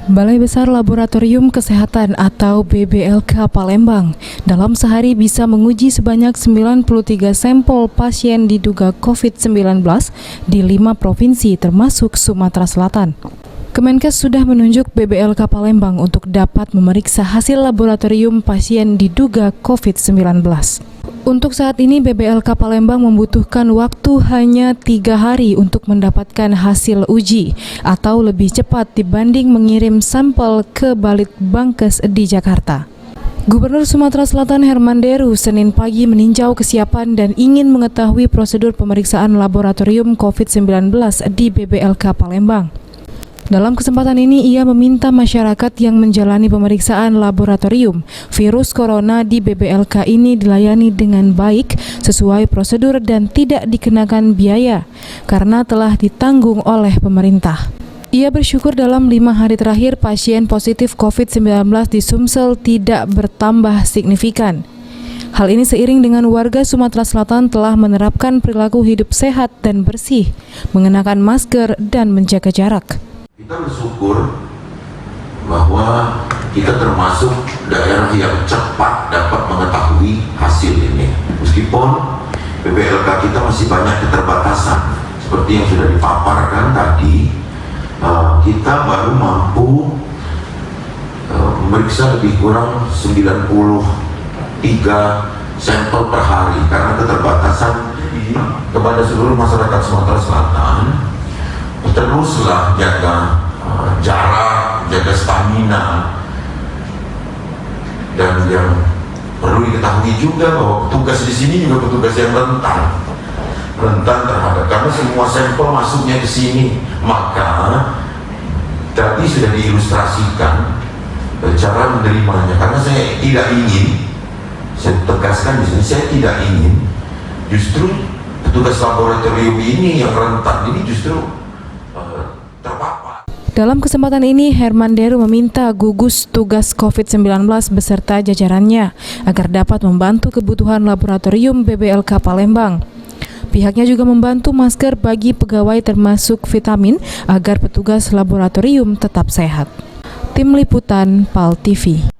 Balai Besar Laboratorium Kesehatan atau BBLK Palembang dalam sehari bisa menguji sebanyak 93 sampel pasien diduga COVID-19 di 5 provinsi termasuk Sumatera Selatan. Kemenkes sudah menunjuk BBLK Palembang untuk dapat memeriksa hasil laboratorium pasien diduga COVID-19. Untuk saat ini BBLK Palembang membutuhkan waktu hanya 3 hari untuk mendapatkan hasil uji atau lebih cepat dibanding mengirim sampel ke Balitbangkes di Jakarta. Gubernur Sumatera Selatan Herman Deru Senin pagi meninjau kesiapan dan ingin mengetahui prosedur pemeriksaan laboratorium COVID-19 di BBLK Palembang. Dalam kesempatan ini, ia meminta masyarakat yang menjalani pemeriksaan laboratorium virus corona di BBLK ini dilayani dengan baik sesuai prosedur dan tidak dikenakan biaya karena telah ditanggung oleh pemerintah. Ia bersyukur dalam 5 hari terakhir pasien positif COVID-19 di Sumsel tidak bertambah signifikan. Hal ini seiring dengan warga Sumatera Selatan telah menerapkan perilaku hidup sehat dan bersih, mengenakan masker dan menjaga jarak. Kita bersyukur bahwa kita termasuk daerah yang cepat dapat mengetahui hasil ini. Meskipun BBLK kita masih banyak keterbatasan, seperti yang sudah dipaparkan tadi, kita baru mampu memeriksa lebih kurang 93 sampel per hari karena keterbatasan kepada seluruh masyarakat Sumatera Selatan. Teruslah jaga jarak, jaga stamina, dan yang perlu diketahui juga bahwa petugas di sini juga petugas yang rentan terhadap, karena semua sampel masuknya ke sini. Maka tadi sudah diilustrasikan cara menerimanya, karena saya tidak ingin, saya tegaskan di sini, saya tidak ingin justru petugas laboratorium ini yang rentan ini justru terpapar. Dalam kesempatan ini, Herman Deru meminta gugus tugas COVID-19 beserta jajarannya agar dapat membantu kebutuhan laboratorium BBLK Palembang. Pihaknya juga membantu masker bagi pegawai termasuk vitamin agar petugas laboratorium tetap sehat. Tim Liputan PAL TV.